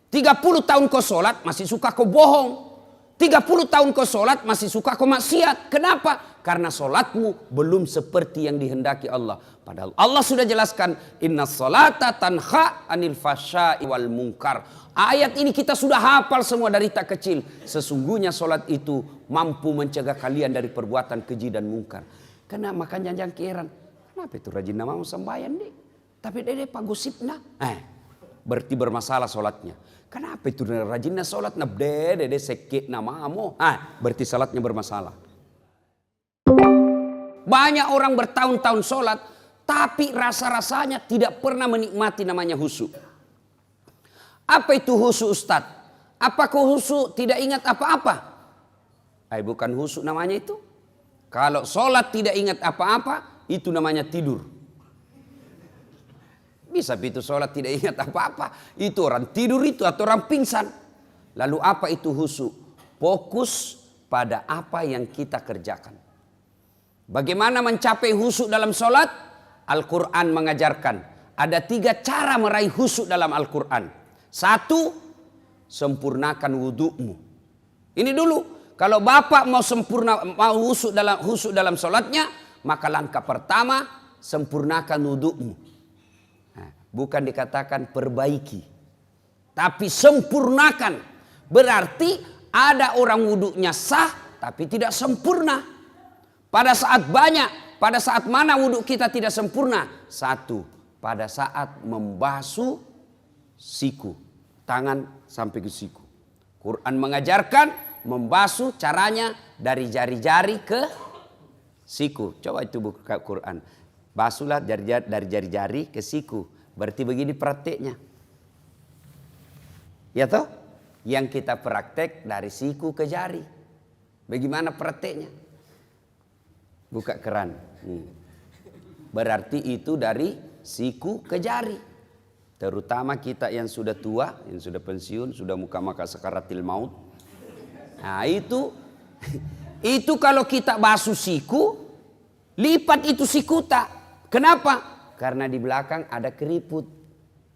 30 tahun kau sholat masih suka kau bohong. 30 tahun kau sholat masih suka kau maksiat. Kenapa? Karena sholatmu belum seperti yang dihendaki Allah. Padahal Allah sudah jelaskan, inna sholata tanha anil fasya'i wal munkar. Ayat ini kita sudah hafal semua dari tak kecil. Sesungguhnya sholat itu mampu mencegah kalian dari perbuatan keji dan mungkar. Karena makanya jangan keheran. Kenapa itu rajin nama sembahyang deh? Tapi dede pagosipna. Berarti bermasalah sholatnya. Kenapa itu rajinnya sholat? Dede sekit namamu. Berarti sholatnya bermasalah. Banyak orang bertahun-tahun sholat, tapi rasa-rasanya tidak pernah menikmati namanya khusyuk. Apa itu khusyuk, Ustaz? Apakah khusyuk tidak ingat apa-apa? Bukan khusyuk namanya itu. Kalau sholat tidak ingat apa-apa, itu namanya tidur. Bisa itu sholat tidak ingat apa-apa, itu orang tidur itu atau orang pingsan. Lalu apa itu khusyuk? Fokus pada apa yang kita kerjakan. Bagaimana mencapai khusyuk dalam sholat? Al-Quran mengajarkan ada 3 cara meraih khusyuk dalam Al-Quran. 1, sempurnakan wudhumu. Ini dulu, kalau bapak mau khusyuk dalam sholatnya, maka langkah pertama sempurnakan wudhumu. Bukan dikatakan perbaiki, tapi sempurnakan. Berarti ada orang wudhunya sah, tapi tidak sempurna. Pada saat mana wudhu kita tidak sempurna? 1, pada saat membasuh siku, tangan sampai ke siku. Quran mengajarkan membasuh caranya dari jari-jari ke siku. Coba itu buka Quran. Basuhlah dari jari-jari ke siku. Berarti begini prakteknya. Ya toh? Yang kita praktek dari siku ke jari. Bagaimana prakteknya? Buka keran. Berarti itu dari siku ke jari. Terutama kita yang sudah tua, yang sudah pensiun, sudah muka-maka sakaratil maut. Nah itu kalau kita basuh siku, lipat itu siku tak. Kenapa? Karena di belakang ada keriput.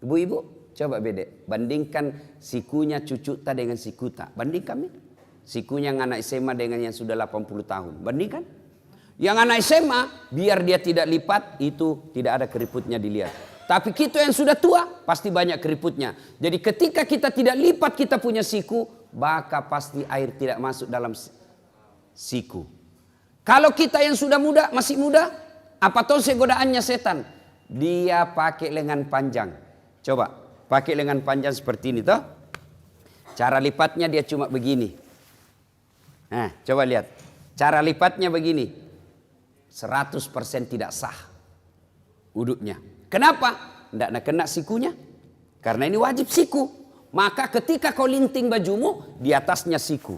Ibu-ibu, coba beda. Bandingkan sikunya cucu tak dengan siku tak. Bandingkan nih. Sikunya yang anak SMA dengan yang sudah 80 tahun. Bandingkan. Yang anak SMA, biar dia tidak lipat, itu tidak ada keriputnya dilihat. Tapi kita yang sudah tua, pasti banyak keriputnya. Jadi ketika kita tidak lipat kita punya siku, maka pasti air tidak masuk dalam siku. Kalau kita yang sudah muda, masih muda, apa tahu godaannya setan? Dia pakai lengan panjang. Coba, pakai lengan panjang seperti ini toh. Cara lipatnya dia cuma begini. Nah, coba lihat. Cara lipatnya begini. 100% tidak sah wuduknya. Kenapa? Tidak kena sikunya. Karena ini wajib siku. Maka ketika kau linting bajumu, di atasnya siku.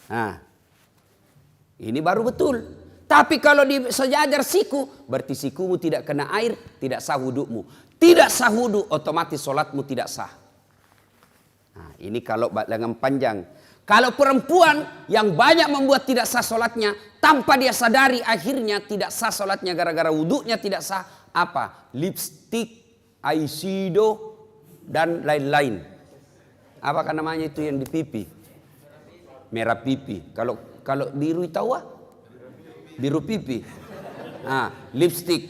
Nah, ini baru betul. Tapi kalau sejajar siku, berarti sikumu tidak kena air, tidak sah wudukmu. Tidak sah wuduk, otomatis sholatmu tidak sah. Nah, ini kalau lengan panjang. Kalau perempuan yang banyak membuat tidak sah sholatnya, tanpa dia sadari akhirnya tidak sah sholatnya gara-gara wuduknya tidak sah. Apa? Lipstick, eyeshadow, dan lain-lain. Apa kan namanya itu yang di pipi? Merah pipi. Kalau biru tahu? Biru pipi. Lipstick.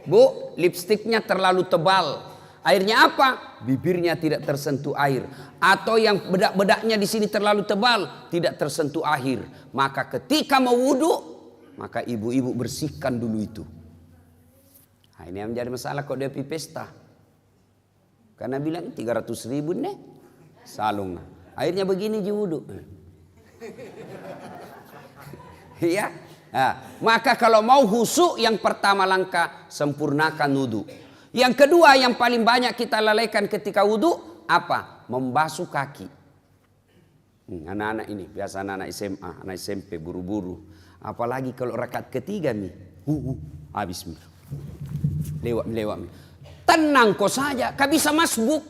Bu, lipsticknya terlalu tebal. Airnya apa? Bibirnya tidak tersentuh air. Atau yang bedak-bedaknya di sini terlalu tebal, tidak tersentuh air. Maka ketika mau wudhu, maka ibu-ibu bersihkan dulu itu. Nah, ini yang menjadi masalah kalau dia pergi pesta. Karena bilang 300.000 nih salung. Airnya begini je wudhu. Iya. Nah, maka kalau mau khusyuk, yang pertama langkah sempurnakan wudhu. Yang kedua yang paling banyak kita lalaikan ketika wudhu, apa? Membasuh kaki. Anak-anak ini, biasa anak-anak SMA, anak SMP, buru-buru. Apalagi kalau rakaat ketiga nih. Habis. Lewat. Tenang kau saja, kau bisa masbuk.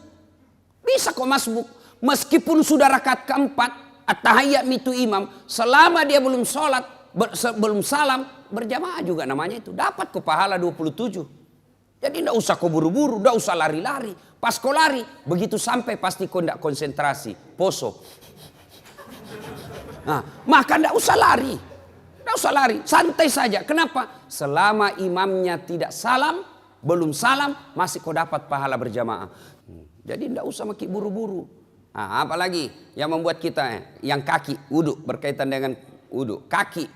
Bisa kau masbuk. Meskipun sudah rakaat keempat, at-tahiyyat itu imam, selama dia belum sholat, belum salam, berjamaah juga namanya itu. Dapat kau pahala 27. Jadi tidak usah kau buru-buru, tidak usah lari-lari. Pas kau lari, begitu sampai pasti kau tidak konsentrasi, poso. Nah, maka tidak usah lari. Tidak usah lari, santai saja. Kenapa? Selama imamnya tidak salam, belum salam, masih kau dapat pahala berjamaah. Jadi tidak usah makin buru-buru. Nah, apalagi yang membuat kita yang kaki wudhu berkaitan dengan wudhu kaki.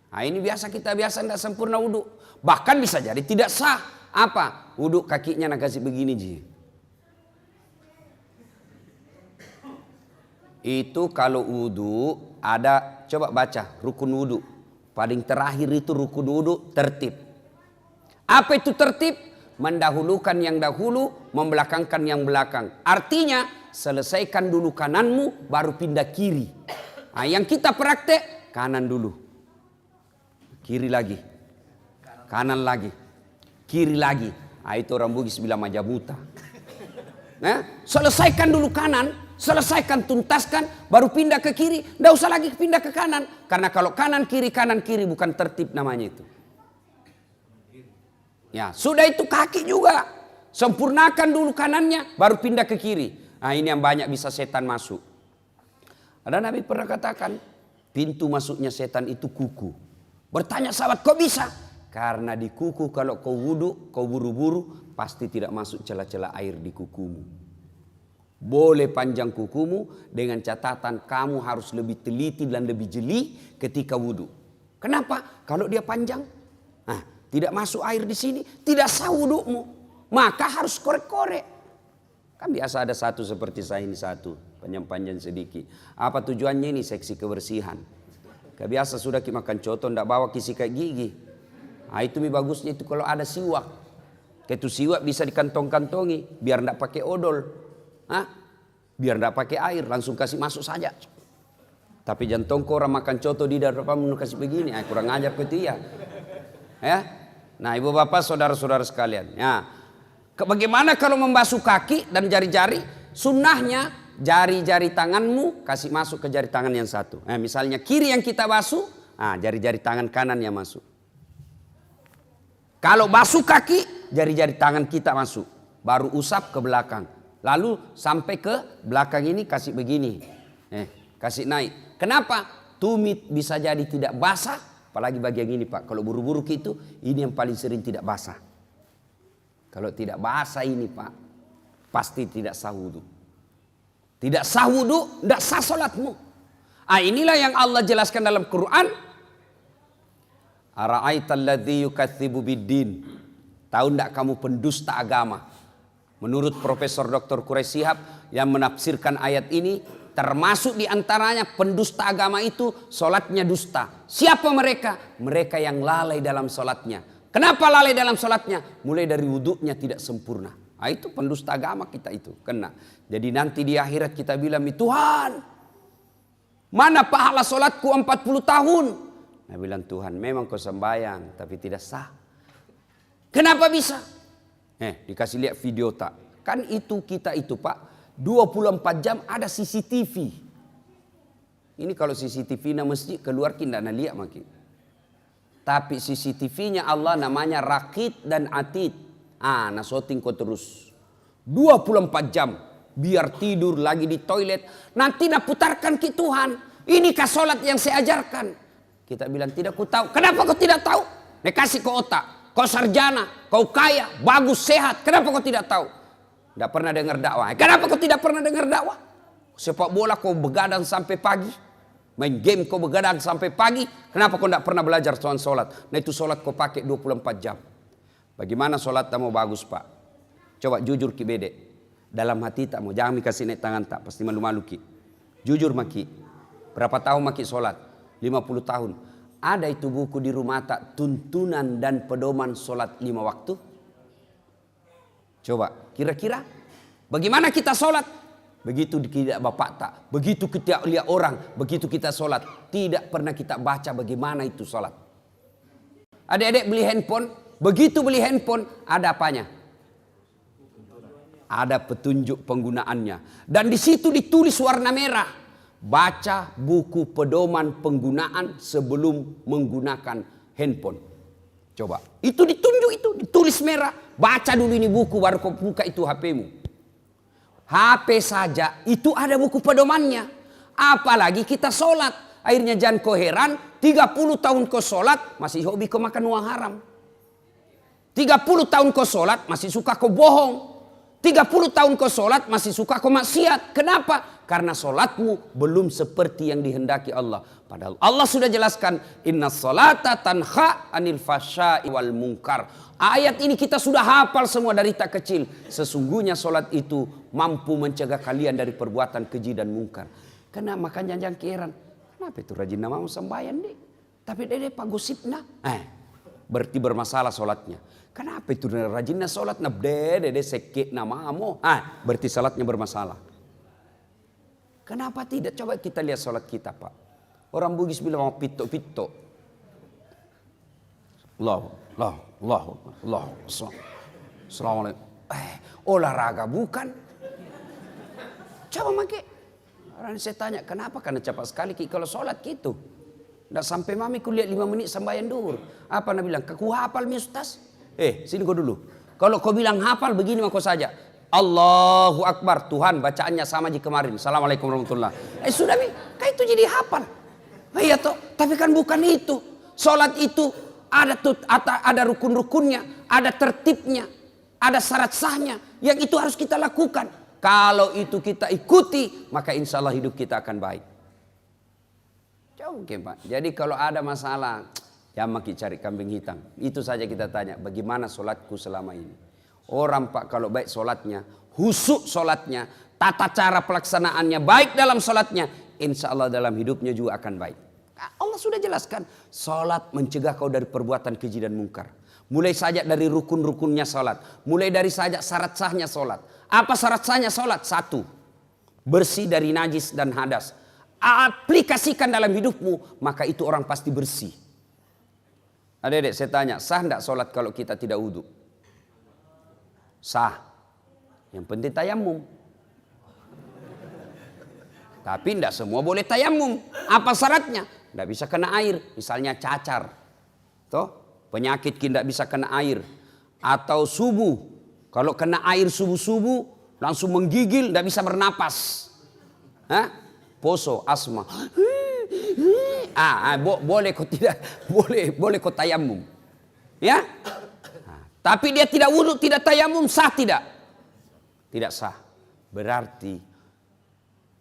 Nah, ini biasa tidak sempurna wudhu. Bahkan bisa jadi tidak sah. Apa? Wudhu kakinya nak kasih begini ji. Itu kalau wudhu ada, coba baca rukun wudhu. Paling terakhir itu rukun wudhu tertib. Apa itu tertib? Mendahulukan yang dahulu, membelakangkan yang belakang. Artinya selesaikan dulu kananmu baru pindah kiri. Nah, yang kita praktek kanan dulu. Kiri lagi. Kanan lagi. Kiri lagi. Nah, itu orang Bugis bilang majamuta. Nah, selesaikan dulu kanan, selesaikan tuntaskan, baru pindah ke kiri. Tidak usah lagi pindah ke kanan. Karena kalau kanan kiri bukan tertib namanya itu. Ya, sudah itu kaki juga. Sempurnakan dulu kanannya, baru pindah ke kiri. Nah, ini yang banyak bisa setan masuk. Ada Nabi pernah katakan, pintu masuknya setan itu kuku. Bertanya sahabat, kok bisa? Karena di kuku kalau kau wudhu, kau buru-buru, pasti tidak masuk celah-celah air di kukumu. Boleh panjang kukumu, dengan catatan kamu harus lebih teliti dan lebih jeli ketika wudhu. Kenapa? Kalau dia panjang, nah, tidak masuk air di sini, tidak sah wudhumu. Maka harus korek-korek. Kan biasa ada satu seperti saya ini satu, panjang-panjang sedikit. Apa tujuannya ini? Seksi kebersihan. Kebiasa sudah makan coto, tidak bawa sikat gigi. Nah, itu bagusnya itu kalau ada siwak. Itu siwak bisa dikantong-kantongi biar tidak pakai odol. Hah? Biar tidak pakai air, langsung kasih masuk saja. Tapi jantung kau orang makan coto di depan kasih begini, kurang ajar kau itu ya. Ya. Nah, ibu bapak, saudara-saudara sekalian. Ya. Bagaimana kalau membasuh kaki dan jari-jari? Sunnahnya jari-jari tanganmu kasih masuk ke jari tangan yang satu. Misalnya kiri yang kita basuh, jari-jari tangan kanan yang masuk. Kalau basuh kaki, jari-jari tangan kita masuk. Baru usap ke belakang. Lalu sampai ke belakang ini kasih begini. Kasih naik. Kenapa? Tumit bisa jadi tidak basah. Apalagi bagian ini Pak. Kalau buru-buru gitu, ini yang paling sering tidak basah. Kalau tidak basah ini Pak, pasti tidak sah wudhu. Tidak sah wudhu, tidak sah sholatmu. Inilah yang Allah jelaskan dalam Quran. Ara'aital ladzi yukatsibu biddin. Tahu enggak kamu pendusta agama? Menurut Profesor Dr. Quraish Shihab yang menafsirkan ayat ini, termasuk di antaranya pendusta agama itu solatnya dusta. Siapa mereka? Mereka yang lalai dalam solatnya. Kenapa lalai dalam solatnya? Mulai dari wudhunya tidak sempurna. Itu pendusta agama kita itu kena. Jadi nanti di akhirat kita bilang, Tuhan, mana pahala solatku 40 tahun? Nah, bilang Tuhan, memang kau sembahyang tapi tidak sah. Kenapa bisa? Dikasih lihat video tak. Kan itu kita itu Pak, 24 jam ada CCTV. Ini kalau CCTV na masjid keluar kita nak lihat makin. Tapi CCTV-nya Allah namanya Raqib dan Atid. Nah syuting kau terus 24 jam. Biar tidur lagi di toilet. Nanti nak putarkan ke Tuhan. Inikah solat yang saya ajarkan? Kita bilang tidak ku tahu. Kenapa kau tidak tahu? Kasih kau otak. Kau sarjana, kau kaya, bagus, sehat. Kenapa kau tidak tahu? Tidak pernah dengar dakwah. Kenapa kau tidak pernah dengar dakwah? Sepak bola kau begadang sampai pagi. Main game kau begadang sampai pagi. Kenapa kau tidak pernah belajar soal solat? Nah itu solat kau pakai 24 jam. Bagaimana solat tak mau bagus Pak? Coba jujur ki bede. Dalam hati tak mau. Jangan kasih naik tangan tak. Pasti malu-malu ki. Jujur maki. Berapa tahun maki solat? 50 tahun. Ada itu buku di rumah tak, tuntunan dan pedoman solat 5 waktu? Coba kira-kira bagaimana kita solat? Begitu tidak bapak tak, begitu kita lihat orang, begitu kita solat, tidak pernah kita baca bagaimana itu solat. Adik-adik beli handphone, begitu beli handphone ada apanya? Ada petunjuk penggunaannya. Dan di situ ditulis warna merah. Baca buku pedoman penggunaan sebelum menggunakan handphone. Coba. Itu ditunjuk itu. Ditulis merah. Baca dulu ini buku baru kau buka itu HP-mu. HP saja itu ada buku pedomannya. Apalagi kita sholat. Akhirnya jangan kau heran 30 tahun kau sholat masih hobi kau makan uang haram. 30 tahun kau sholat masih suka kau bohong. 30 tahun kau sholat masih suka kau maksiat. Kenapa? Karena sholatmu belum seperti yang dihendaki Allah. Padahal Allah sudah jelaskan. Inna sholata tanha anil fasya'i wal munkar. Ayat ini kita sudah hafal semua dari tak kecil. Sesungguhnya sholat itu mampu mencegah kalian dari perbuatan keji dan mungkar. Kenapa? Makanya jangan keheran. Kenapa itu rajin nama sembahyang deh? Tapi dede pak gosipna. Berarti bermasalah sholatnya. Kenapa itu rajinnya sholat? Nah dede sekit namamu. Berarti sholatnya bermasalah. Kenapa tidak? Coba kita lihat sholat kita pak. Orang Bugis bilang mau pito-pito. Allah. Assalamualaikum. Olahraga bukan? Coba make. Orang saya tanya kenapa? Karena cepat sekali kalau sholat gitu. Nggak sampai mami kulihat 5 menit sembahyang duhur. Apa nak bilang? Aku hafal mi ustaz. Sini kau dulu. Kalau kau bilang hafal begini mah kau saja. Allahu Akbar. Tuhan bacaannya sama di kemarin. Assalamualaikum warahmatullahi. Sudah mi. Kan itu jadi hafal. Iya toh. Tapi kan bukan itu. Sholat itu ada rukun-rukunnya. Ada tertibnya. Ada syarat sahnya. Yang itu harus kita lakukan. Kalau itu kita ikuti, maka insya Allah hidup kita akan baik. Oke Pak. Jadi kalau ada masalah, ya maki cari kambing hitam. Itu saja kita tanya, bagaimana sholatku selama ini. Orang Pak kalau baik sholatnya, husuk sholatnya, tata cara pelaksanaannya baik dalam sholatnya, insya Allah dalam hidupnya juga akan baik. Allah sudah jelaskan, sholat mencegah kau dari perbuatan keji dan mungkar. Mulai saja dari rukun-rukunnya sholat. Mulai dari saja syarat sahnya sholat. Apa syarat sahnya sholat? 1. Bersih dari najis dan hadas. Aplikasikan dalam hidupmu, maka itu orang pasti bersih. Adik-adik saya tanya, sah enggak sholat kalau kita tidak wudhu? Sah. Yang penting tayamum. Tapi enggak semua boleh tayamum. Apa syaratnya? Enggak bisa kena air. Misalnya cacar. Toh? Penyakit tidak bisa kena air. Atau subuh. Kalau kena air subuh-subuh langsung menggigil, tidak bisa bernapas. Poso, asma. Boleh kok tidak, boleh kok tayamum. Ya? Tapi dia tidak wudhu, tidak tayamum, sah tidak? Tidak sah. Berarti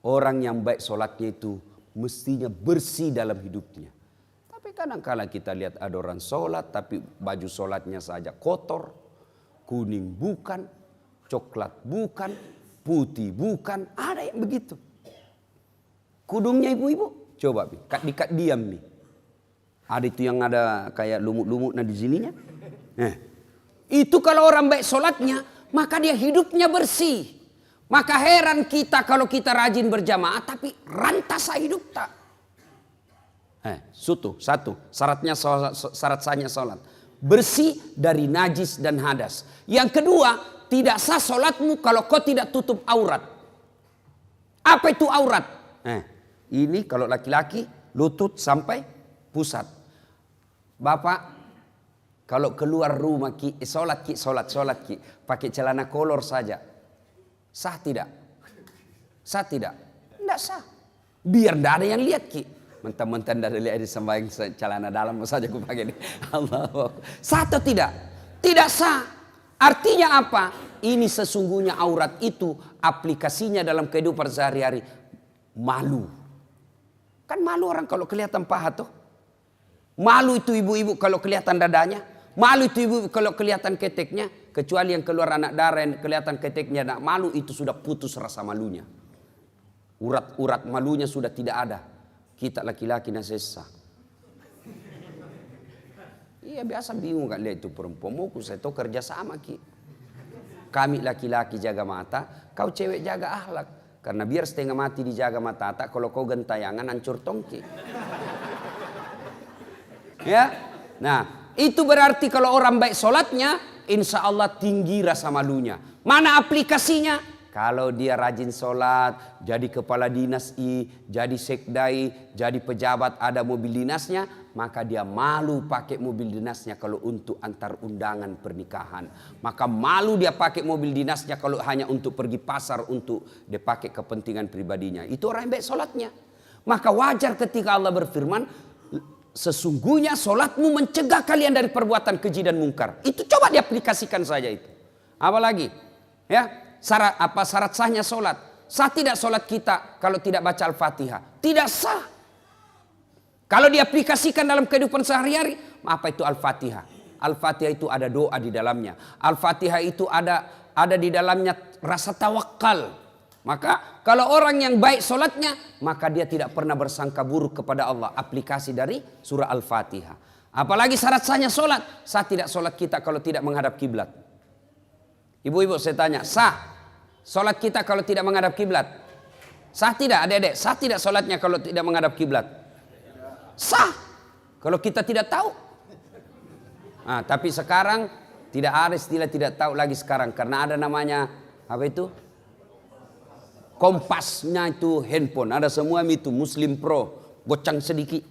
orang yang baik sholatnya itu mestinya bersih dalam hidupnya. Tapi kadang-kadang kita lihat ada orang sholat tapi baju sholatnya saja kotor. Kuning bukan, coklat bukan, putih bukan, ada yang begitu. Kudungnya ibu-ibu, coba dikat diam nih. Ada itu yang ada kayak lumut-lumut di sininya. Itu kalau orang baik sholatnya, maka dia hidupnya bersih. Maka heran kita kalau kita rajin berjamaah, tapi rantasa hidup tak. Satu, syarat sahnya sholat. Bersih dari najis dan hadas. Yang kedua, tidak sah sholatmu kalau kau tidak tutup aurat. Apa itu aurat? Ini kalau laki-laki lutut sampai pusat. Bapak, kalau keluar rumah sholat pakai celana kolor saja. Sah tidak? Sah tidak? Tidak sah. Biar tidak ada yang lihat ki. Mentang-mentang dari lihat sembahyang celana dalam saja aku pakai ini. Allah. Sah atau tidak? Tidak sah. Artinya apa? Ini sesungguhnya aurat itu aplikasinya dalam kehidupan sehari-hari. Malu. Kan malu orang kalau kelihatan paha tuh. Malu itu ibu-ibu kalau kelihatan dadanya. Malu itu ibu kalau kelihatan keteknya. Kecuali yang keluar anak darah yang kelihatan keteknya. Nah, malu itu sudah putus rasa malunya. Urat-urat malunya sudah tidak ada. Kita laki-laki nasesa. Iya biasa bingung kan lihat itu perempuan. Saya tahu kerja sama ki. Kami laki-laki jaga mata, kau cewek jaga akhlak. Karena biar setengah mati dijaga mata tak, kalau kau gentayangan hancur tongki. Ya, nah itu berarti kalau orang baik sholatnya, insya Allah tinggi rasa malunya. Mana aplikasinya? Kalau dia rajin sholat, jadi kepala dinas jadi sekdai, jadi pejabat ada mobil dinasnya, maka dia malu pakai mobil dinasnya kalau untuk antar undangan pernikahan. Maka malu dia pakai mobil dinasnya kalau hanya untuk pergi pasar, untuk dia pakai kepentingan pribadinya. Itu orang yang baik solatnya. Maka wajar ketika Allah berfirman, sesungguhnya solatmu mencegah kalian dari perbuatan keji dan mungkar. Itu coba diaplikasikan saja itu. Apalagi ya, syarat sahnya solat. Sah tidak solat kita kalau tidak baca Al-Fatihah? Tidak sah. Kalau diaplikasikan dalam kehidupan sehari-hari, apa itu Al-Fatihah? Al-Fatihah itu ada doa di dalamnya. Al-Fatihah itu ada di dalamnya rasa tawakal. Maka kalau orang yang baik solatnya, maka dia tidak pernah bersangka buruk kepada Allah. Aplikasi dari surah Al-Fatihah. Apalagi syarat sahnya solat. Sah tidak solat kita kalau tidak menghadap kiblat? Ibu-ibu saya tanya, sah solat kita kalau tidak menghadap kiblat? Sah tidak adik-adik? Sah tidak solatnya kalau tidak menghadap kiblat? Sah kalau kita tidak tahu. Nah, tapi sekarang tidak ada istilah tidak tahu lagi sekarang, karena ada namanya apa itu? Kompasnya itu handphone, ada semua itu Muslim Pro, gocang sedikit.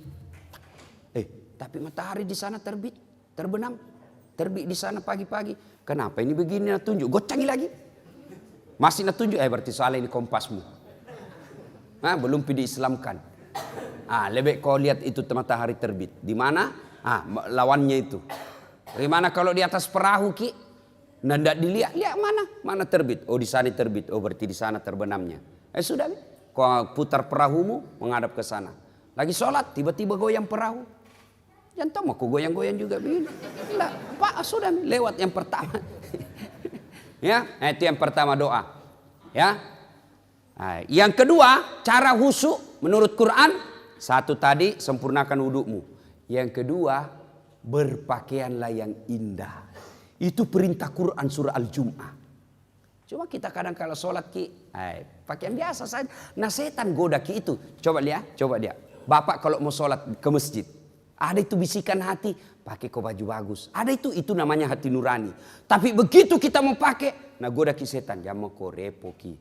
Tapi matahari di sana terbit, terbenam, terbit di sana pagi-pagi. Kenapa ini begini? Nah, tunjuk, gocangi lagi. Masih nak tunjuk, berarti salah ini kompasmu. Nah, belum diislamkan. Lebih kau lihat itu matahari terbit. Di mana? Lawannya itu. Di mana kalau di atas perahu ki? Nah, tidak dilihat. Lihat mana? Mana terbit? Oh, di sana terbit. Oh, berarti di sana terbenamnya. Sudah. Kau putar perahumu menghadap ke sana. Lagi sholat, tiba-tiba goyang perahu. Jangan tahu mau goyang-goyang juga begini. Lah, Pak, sudah lewat yang pertama. Ya, itu yang pertama doa. Ya. Yang kedua, cara khusyuk menurut Quran. Satu tadi, sempurnakan wudukmu. Yang kedua, berpakaianlah yang indah. Itu perintah Quran surah Al-Jum'ah. Cuma kita kadang kalau sholat ki, pakaian biasa saja. Nah, setan goda ki itu. Coba lihat. Bapak kalau mau sholat ke masjid, ada itu bisikan hati, pakai kau baju bagus. Ada itu namanya hati nurani. Tapi begitu kita mau pakai, nah goda ki setan. Jangan mau kau repo ki.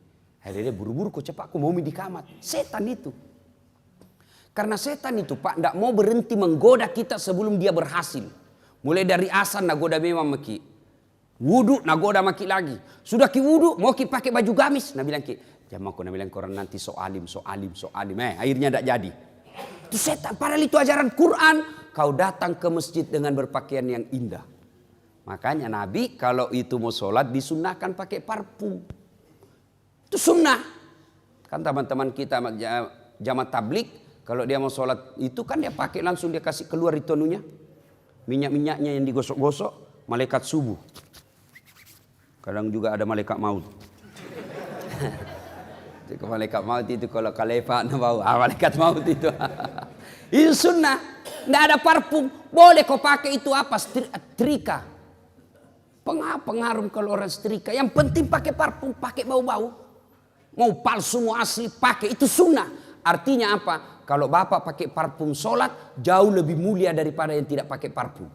Akhirnya buru-buru kau cepat, kau mau di kamar. Setan itu. Karena setan itu Pak tidak mau berhenti menggoda kita sebelum dia berhasil. Mulai dari asan nagoda memang maki. Wudu nagoda maki lagi. Sudah ki wudu mau ki pakai baju gamis. Nah bilang ki, jangan aku bilang koran nanti soalim. Akhirnya tidak jadi. Itu setan. Padahal itu ajaran Quran. Kau datang ke masjid dengan berpakaian yang indah. Makanya Nabi kalau itu mau sholat disunnahkan pakai parfum. Itu sunnah. Kan teman-teman kita jamaah tablik. Kalau dia mau sholat itu kan dia pakai langsung dia kasih keluar itu anunya. Minyak-minyaknya yang digosok-gosok. Malaikat subuh. Kadang juga ada malaikat maut. Malaikat maut itu kalau kalefa bau. Malaikat maut itu. Itu sunnah. Tidak ada parfum. Boleh kau pakai itu apa? Setrika. Pengaruh kalau orang setrika. Yang penting pakai parfum. Pakai bau-bau. Mau palsu mau asli pakai. Itu sunnah. Artinya apa? Kalau bapak pakai parfum sholat jauh lebih mulia daripada yang tidak pakai parfum.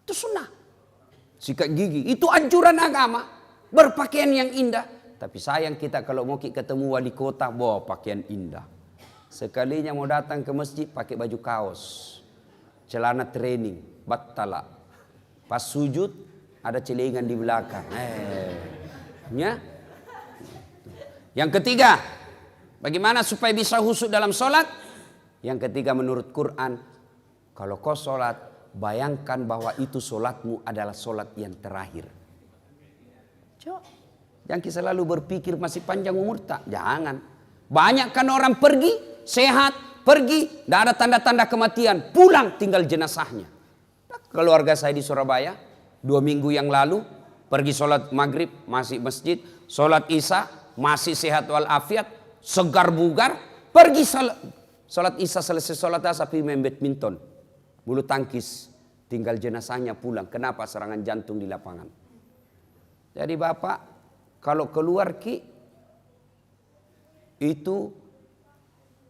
Itu sunnah. Sikat gigi itu anjuran agama. Berpakaian yang indah. Tapi sayang kita kalau mau ketemu wali kota bawa pakaian indah. Sekalinya mau datang ke masjid pakai baju kaos, celana training, battala. Pas sujud ada celengan di belakang. Ya. Yang ketiga, bagaimana supaya bisa khusyuk dalam sholat? Yang ketiga menurut Quran, kalau kau sholat, bayangkan bahwa itu sholatmu adalah sholat yang terakhir. Coba. Jangan kita selalu berpikir masih panjang umur tak. Jangan. Banyak kan orang pergi, sehat, pergi, tidak ada tanda-tanda kematian. Pulang tinggal jenazahnya. Keluarga saya di Surabaya, 2 minggu yang lalu, pergi sholat maghrib, masih masjid. Sholat isya, masih sehat walafiat. Segar bugar, pergi sholat isya selesai sholat asar pergi main badminton, bulu tangkis, tinggal jenazahnya pulang. Kenapa? Serangan jantung di lapangan. Jadi bapak kalau keluar ki itu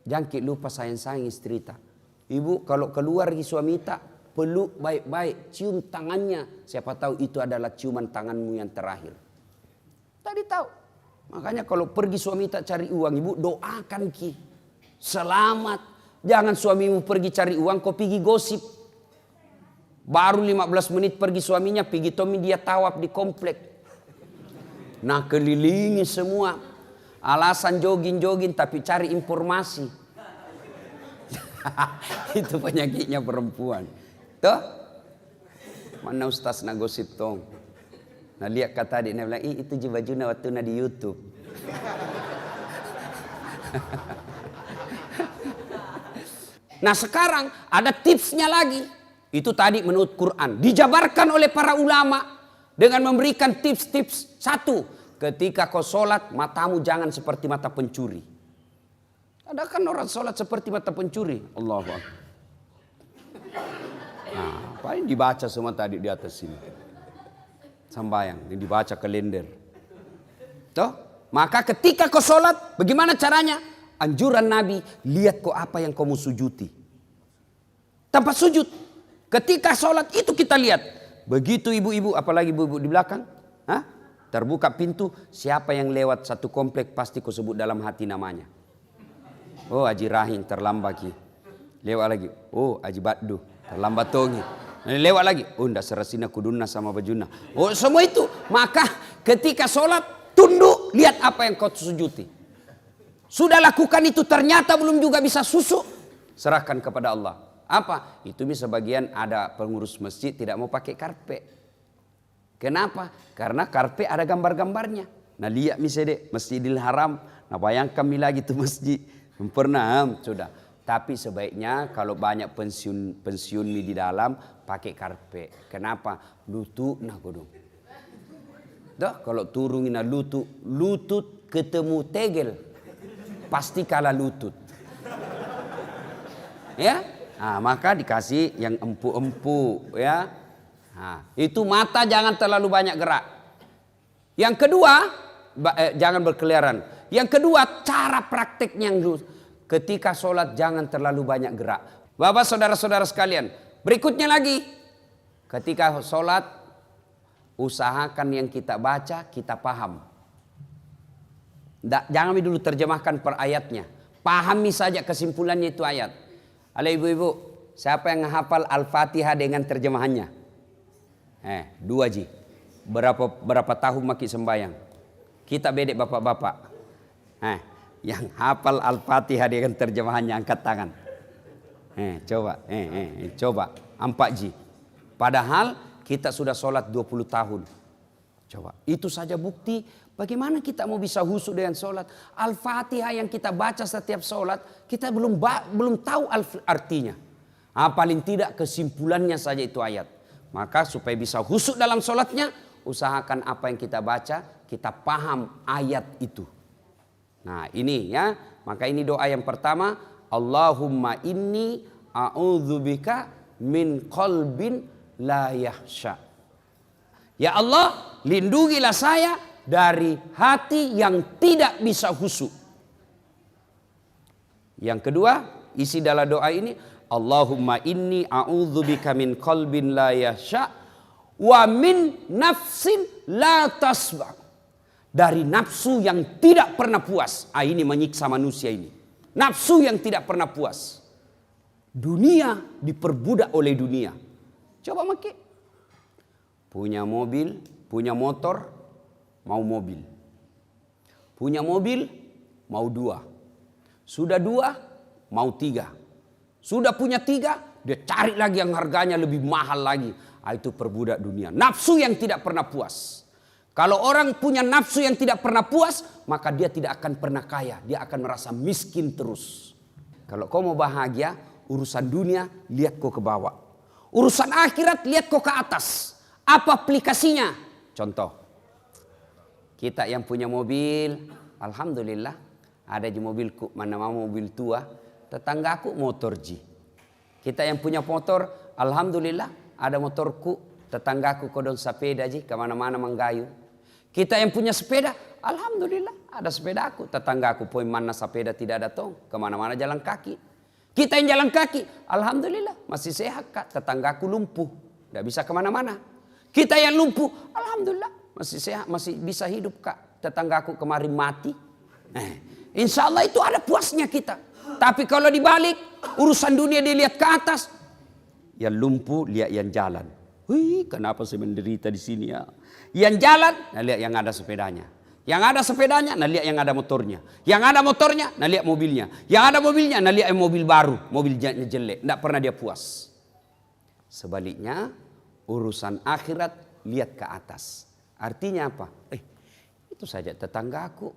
jangan lupa sayang-sayang istri tak. Ibu kalau keluar ki suami tak peluk baik-baik, cium tangannya. Siapa tahu itu adalah ciuman tanganmu yang terakhir. Tadi tahu. Makanya kalau pergi suami tak cari uang, ibu doakan ki. Selamat Jangan suamimu pergi cari uang, kau pergi gosip. Baru 15 menit pergi suaminya, pergi Tommy dia tawaf di komplek. Nah kelilingi semua. Alasan jogging-jogging tapi cari informasi. Itu penyakitnya perempuan. Tuh. Mana Ustaz na gosip tong. Nah lihat kata adik, dia bilang, itu baju waktu na di YouTube. Nah sekarang ada tipsnya lagi. Itu tadi menurut Quran. Dijabarkan oleh para ulama dengan memberikan tips-tips. Satu, ketika kau sholat matamu jangan seperti mata pencuri. Ada kan orang sholat seperti mata pencuri. Allahu Akbar. Nah, paling dibaca semua tadi di atas sini. Sambayang, ini dibaca kalender. Toh? Maka ketika kau sholat, bagaimana caranya? Anjuran Nabi, lihat kau apa yang kau mau sujuti. Tanpa sujud. Ketika sholat itu kita lihat. Begitu ibu-ibu, apalagi ibu-ibu di belakang. Hah? Terbuka pintu, siapa yang lewat satu komplek pasti kau sebut dalam hati namanya. Oh Haji Rahim terlambat ki. Lewat lagi. Oh Haji Baddu terlambat tongi. Lewat lagi. Oh ndak serasina kuduna sama bajuna. Oh semua itu. Maka ketika sholat tunduk lihat apa yang kau sujuti. Sudah lakukan itu ternyata belum juga bisa susuk. Serahkan kepada Allah. Apa? Itu sebagian ada pengurus masjid tidak mau pakai karpet. Kenapa? Karena karpet ada gambar-gambarnya. Nah lihat misalnya Masjidil Haram. Nah bayangkan lagi tuh masjid. Pernah sudah. Tapi sebaiknya kalau banyak pensiun di dalam pakai karpet. Kenapa? Lutut nah kodong. Dah kalau turungin lutut ketemu tegel pasti kalah lutut. Ya? Nah, maka dikasih yang empuk-empuk ya. Nah, itu mata jangan terlalu banyak gerak. Yang kedua, jangan berkeliaran. Yang kedua, cara prakteknya yang ketika sholat jangan terlalu banyak gerak. Bapak saudara-saudara sekalian, berikutnya lagi. Ketika sholat, usahakan yang kita baca, kita paham. Jangan dulu terjemahkan per ayatnya. Pahami saja kesimpulannya itu ayat. Halo ibu-ibu, siapa yang hafal Al-Fatihah dengan terjemahannya? 2 ji. Berapa tahun maki sembayang? Kita bedek bapak-bapak. Yang hafal Al-Fatihah dengan terjemahannya angkat tangan. Coba 4 ji. Padahal kita sudah sholat 20 tahun. Coba, itu saja bukti bagaimana kita mau bisa khusyuk dengan sholat. Al-Fatihah yang kita baca setiap sholat, kita belum tahu artinya. Paling tidak kesimpulannya saja itu ayat. Maka supaya bisa khusyuk dalam sholatnya, usahakan apa yang kita baca, kita paham ayat itu. Nah ini ya, maka ini doa yang pertama. Allahumma inni a'udzubika min qalbin la yahsha. Ya Allah, lindungilah saya dari hati yang tidak bisa khusyuk. Yang kedua, isi dalam doa ini, Allahumma inni a'udzubika min qalbin la yahsha wa min nafsin la tasba. Dari nafsu yang tidak pernah puas. Ini menyiksa manusia ini. Nafsu yang tidak pernah puas. Dunia diperbudak oleh dunia. Coba maki. Punya mobil, punya motor, mau mobil. Punya mobil, mau 2. Sudah 2, mau 3. Sudah punya 3, dia cari lagi yang harganya lebih mahal lagi. Itu perbudak dunia. Nafsu yang tidak pernah puas. Kalau orang punya nafsu yang tidak pernah puas, maka dia tidak akan pernah kaya. Dia akan merasa miskin terus. Kalau kau mau bahagia, urusan dunia, lihat kau ke bawah. Urusan akhirat, lihat kau ke atas. Apa aplikasinya? Contoh, kita yang punya mobil, alhamdulillah, ada di mobilku, mana mau mobil tua, tetanggaku motor ji. Kita yang punya motor, alhamdulillah, ada motorku, tetanggaku kodon sepeda ji, kemana-mana menggayu. Kita yang punya sepeda, alhamdulillah, ada sepeda aku, tetanggaku poin mana sepeda tidak ada tong, kemana-mana jalan kaki. Kita yang jalan kaki, alhamdulillah, masih sehat kak, tetanggaku lumpuh, tidak bisa kemana-mana. Kita yang lumpuh, alhamdulillah masih sehat, masih bisa hidup kak. Tetanggaku kemarin mati. Insya Allah itu ada puasnya kita. Tapi kalau dibalik, urusan dunia dilihat ke atas. Yang lumpuh lihat yang jalan. Wih, kenapa saya menderita di sini ya? Yang jalan, nah lihat yang ada sepedanya. Yang ada sepedanya, nah lihat yang ada motornya. Yang ada motornya, nah lihat mobilnya. Yang ada mobilnya, nah lihat mobil baru. Mobilnya jelek, tidak pernah dia puas. Sebaliknya, urusan akhirat lihat ke atas. Artinya apa? Itu saja tetanggaku.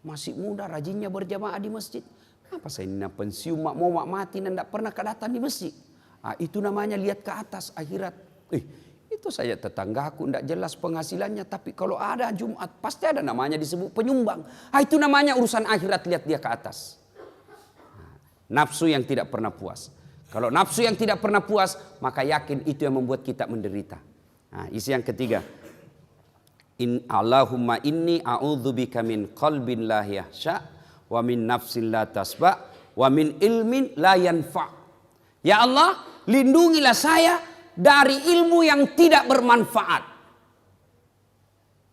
Masih muda, rajinnya berjamaah di masjid. Kenapa saya ini pensiun, mau mati, dan tidak pernah kedatang di masjid? Itu namanya lihat ke atas akhirat. Itu saja tetanggaku tidak jelas penghasilannya, tapi kalau ada Jumat pasti ada namanya disebut penyumbang. Itu namanya urusan akhirat, lihat dia ke atas. Nafsu yang tidak pernah puas. Kalau nafsu yang tidak pernah puas, maka yakin itu yang membuat kita menderita. Isi yang ketiga. Allahumma inni a'udzubika min qalbin la yahsha wa min nafsin la tasba wa min ilmin la yanfa. Ya Allah, lindungilah saya dari ilmu yang tidak bermanfaat.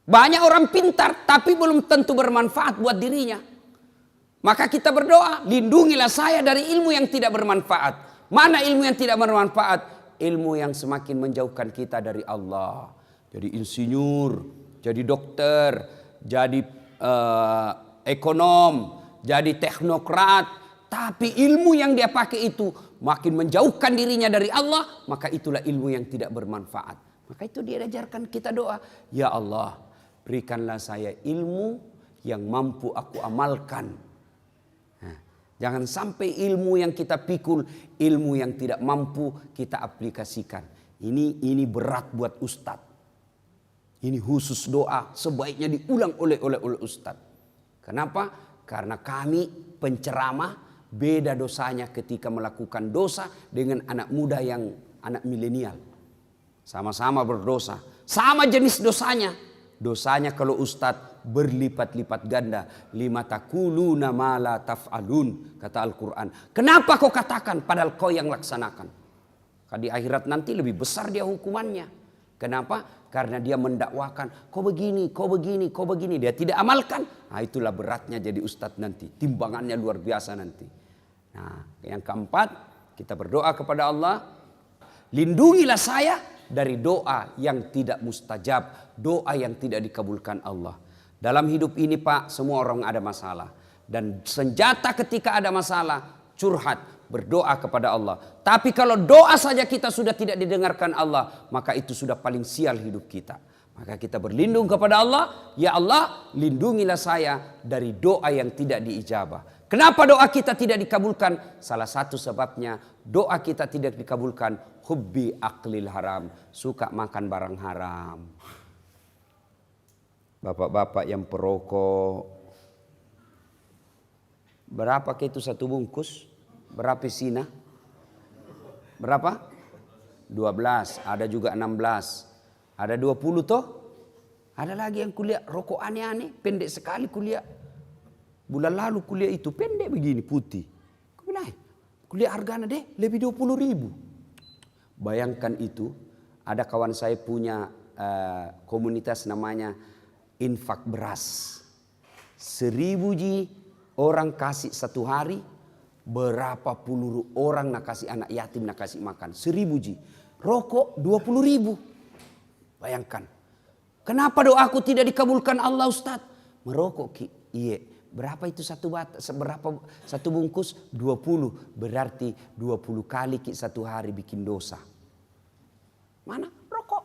Banyak orang pintar tapi belum tentu bermanfaat buat dirinya. Maka kita berdoa, lindungilah saya dari ilmu yang tidak bermanfaat. Mana ilmu yang tidak bermanfaat? Ilmu yang semakin menjauhkan kita dari Allah. Jadi insinyur, jadi dokter, jadi ekonom, jadi teknokrat. Tapi ilmu yang dia pakai itu makin menjauhkan dirinya dari Allah, maka itulah ilmu yang tidak bermanfaat. Maka itu dia ajarkan kita doa, ya Allah, berikanlah saya ilmu yang mampu aku amalkan. Jangan sampai ilmu yang kita pikul, ilmu yang tidak mampu kita aplikasikan. Ini berat buat ustadz. Ini khusus doa, sebaiknya diulang oleh ustadz. Kenapa? Karena kami penceramah, beda dosanya ketika melakukan dosa dengan anak muda yang anak milenial. Sama-sama berdosa. Sama jenis dosanya. Dosanya kalau ustadz berlipat-lipat ganda. Lima takuluna ma la taf'alun. Kata Al-Quran. Kenapa kau katakan padahal kau yang laksanakan? Di akhirat nanti lebih besar dia hukumannya. Kenapa? Karena dia mendakwakan. Kau begini, kau begini, kau begini. Dia tidak amalkan. Itulah beratnya jadi ustadz nanti. Timbangannya luar biasa nanti. Yang keempat, kita berdoa kepada Allah, lindungilah saya dari doa yang tidak mustajab, doa yang tidak dikabulkan Allah. Dalam hidup ini Pak, semua orang ada masalah. Dan senjata ketika ada masalah, curhat, berdoa kepada Allah. Tapi kalau doa saja kita sudah tidak didengarkan Allah, maka itu sudah paling sial hidup kita. Maka kita berlindung kepada Allah, ya Allah, lindungilah saya dari doa yang tidak diijabah. Kenapa doa kita tidak dikabulkan? Salah satu sebabnya doa kita tidak dikabulkan, hubbi aklil haram, suka makan barang haram. Bapak-bapak yang perokok, berapa itu satu bungkus? Berapa sina? Berapa? 12, ada juga 16, ada 20 toh? Ada lagi yang kuliah rokok aneh-aneh, pendek sekali kuliah. Bulan lalu kuliah itu pendek begini putih. Kuliah harganya deh lebih 20.000. Bayangkan itu, ada kawan saya punya komunitas namanya infak beras. 1.000 ji orang kasih satu hari, berapa puluh orang nak kasih anak yatim nak kasih makan. 1.000 ji. Rokok 20.000. Bayangkan. Kenapa doaku tidak dikabulkan Allah Ustaz? Merokok ki. Iya. Berapa itu satu bungkus? 20. Berarti 20 kali ki satu hari bikin dosa. Mana? Rokok.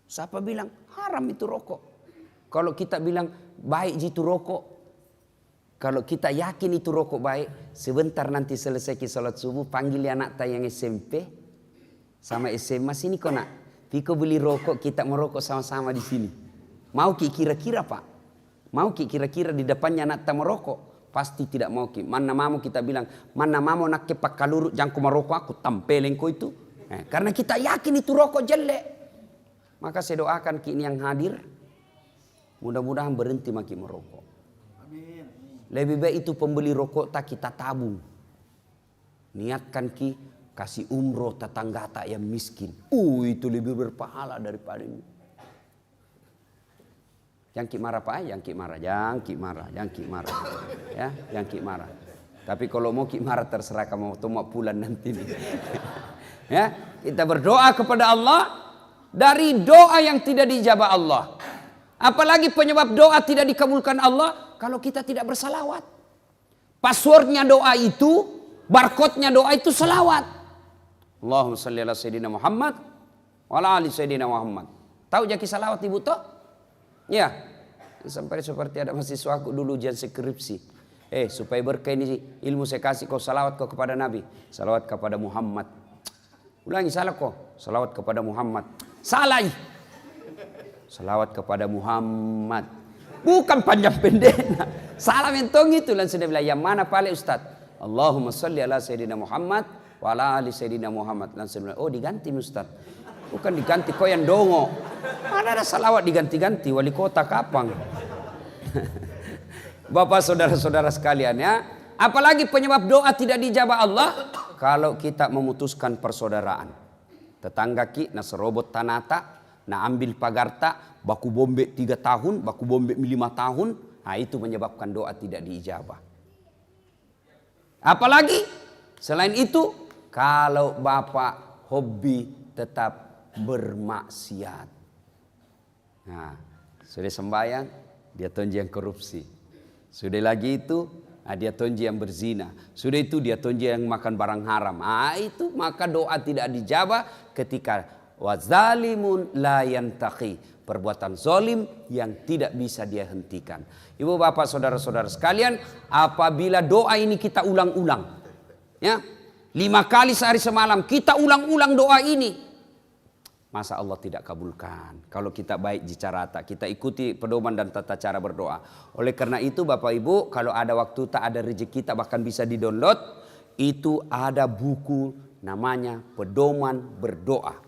Siapa bilang haram itu rokok? Kalau kita bilang baik itu rokok. Kalau kita yakin itu rokok baik. Sebentar nanti selesai ki salat subuh. Panggil anak tayang SMP. Sama SMA sini kau nak. Piko beli rokok, kita merokok sama-sama di sini. Mau ki kira-kira Pak? Mau ki kira-kira di depannya anak tak merokok? Pasti tidak mau ki. Mana mau kita bilang, mana mau nak kepak kalurut jangko merokok aku tampelin kau itu. Karena kita yakin itu rokok jelek. Maka saya doakan ki ini yang hadir. Mudah-mudahan berhenti maki merokok. Amin. Lebih baik itu pembeli rokok tak kita tabung. Niatkan ki kasih umroh tetangga tak yang miskin. Itu lebih berpahala daripada ini. Jangan ki marah Pak, jangan ki marah. Ya, jangan ki marah. Tapi kalau mau Ki marah terserah kamu mau pulang nanti nih. Ya, kita berdoa kepada Allah dari doa yang tidak dijabah Allah. Apalagi penyebab doa tidak dikabulkan Allah kalau kita tidak bersalawat. Passwordnya doa itu, barcode-nya doa itu salawat. Allahumma shalli ala sayyidina Muhammad wa ala ali sayyidina Muhammad. Tahu jaki salawat Ibu toh? Ya. Sampai seperti ada mahasiswaku dulu ujian skripsi. Supaya berkah ini ilmu saya kasih kau salawat kau kepada Nabi. Salawat kepada Muhammad. Ulangi salah kau. Salawat kepada Muhammad. Salah. Salawat kepada Muhammad. Bukan panjang pendek. Salah mentong itu. Langsung dia bilang yang mana paling Ustaz? Allahumma salli ala sayyidina Muhammad wa ala ali sayyidina Muhammad. Langsung dia bilang, oh diganti Ustaz. Bukan diganti kau yang dongo. Mana ada salawat diganti-ganti wali kota kapan? Bapak saudara-saudara sekalian ya. Apalagi penyebab doa tidak dijabah Allah. Kalau kita memutuskan persaudaraan. Tetangga ki na serobot tanata. Na ambil pagarta. Baku bombe 3 tahun. Baku bombe 5 tahun. Nah itu menyebabkan doa tidak diijabah. Apalagi selain itu. Kalau bapak hobi tetap bermaksiat. Nah sudah sembahyang. Dia tonji yang korupsi. Sudah lagi itu dia tonji yang berzina. Sudah itu dia tonji yang makan barang haram. Itu maka doa tidak dijabah ketika wazalimun la yantaqi. Perbuatan zalim yang tidak bisa dia hentikan. Ibu bapak saudara-saudara sekalian, apabila doa ini kita ulang-ulang. Ya, 5 kali sehari semalam kita ulang-ulang doa ini. Masa Allah tidak kabulkan. Kalau kita baik jicarata, kita ikuti pedoman dan tata cara berdoa. Oleh karena itu Bapak Ibu, kalau ada waktu tak ada rezeki kita bahkan bisa di-download. Itu ada buku namanya Pedoman Berdoa.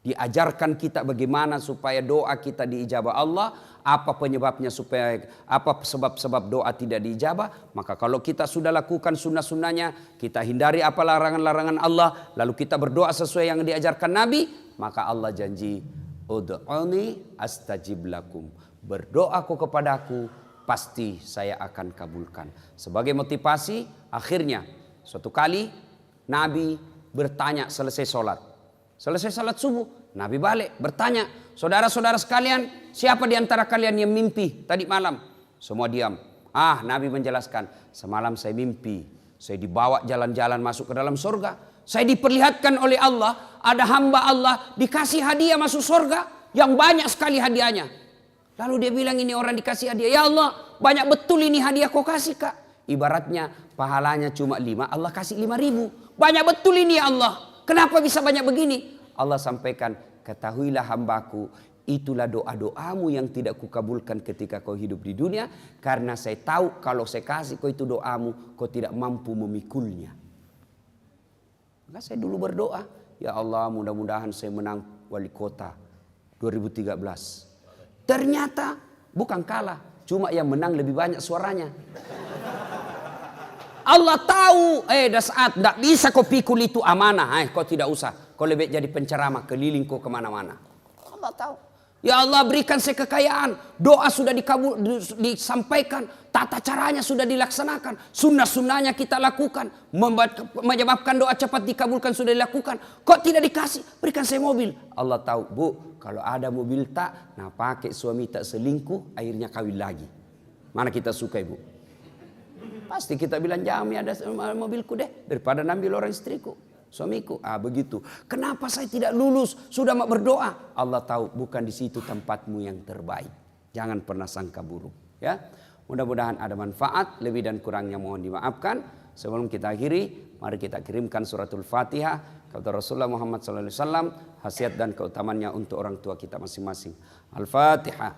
Diajarkan kita bagaimana supaya doa kita diijabah Allah. Apa penyebabnya supaya, apa sebab-sebab doa tidak diijabah. Maka kalau kita sudah lakukan sunnah-sunnahnya, kita hindari apa larangan-larangan Allah. Lalu kita berdoa sesuai yang diajarkan Nabi. Maka Allah janji, ud'uni astajib lakum. Berdoaku kepadaku, pasti saya akan kabulkan. Sebagai motivasi, akhirnya suatu kali Nabi bertanya selesai sholat. Selesai sholat subuh, Nabi balik bertanya, saudara-saudara sekalian, siapa di antara kalian yang mimpi tadi malam? Semua diam. Nabi menjelaskan, semalam saya mimpi, saya dibawa jalan-jalan masuk ke dalam surga. Saya diperlihatkan oleh Allah, ada hamba Allah dikasih hadiah masuk surga yang banyak sekali hadiahnya. Lalu dia bilang ini orang dikasih hadiah, ya Allah banyak betul ini hadiah kau kasih kak. Ibaratnya pahalanya cuma 5, Allah kasih 5.000. Banyak betul ini ya Allah. Kenapa bisa banyak begini? Allah sampaikan, ketahuilah hambaku, itulah doa-doamu yang tidak kukabulkan ketika kau hidup di dunia. Karena saya tahu kalau saya kasih kau itu doamu, kau tidak mampu memikulnya. Maka saya dulu berdoa, ya Allah mudah-mudahan saya menang wali kota 2013. Ternyata bukan kalah, cuma yang menang lebih banyak suaranya. Allah tahu, dah saat tidak bisa kau pikul itu amanah, kau tidak usah. Kau lebih jadi penceramah keliling kau kemana-mana. Allah tahu. Ya Allah berikan saya kekayaan. Doa sudah disampaikan. Tata caranya sudah dilaksanakan. Sunnah-sunnahnya kita lakukan. Menyebabkan doa cepat dikabulkan sudah dilakukan. Kok tidak dikasih? Berikan saya mobil. Allah tahu, Bu, kalau ada mobil tak, nah pakai suami tak selingkuh, akhirnya kawin lagi. Mana kita suka Ibu? Pasti kita bilang Jami ada mobilku deh. Daripada nambil orang istriku. Suamiku, begitu. Kenapa saya tidak lulus? Sudah mau berdoa. Allah tahu bukan di situ tempatmu yang terbaik. Jangan pernah sangka buruk. Ya, mudah-mudahan ada manfaat. Lebih dan kurangnya mohon dimaafkan. Sebelum kita akhiri, mari kita kirimkan suratul Fatihah kepada Rasulullah Muhammad SAW. Khasiat dan keutamannya untuk orang tua kita masing-masing. Al-Fatihah.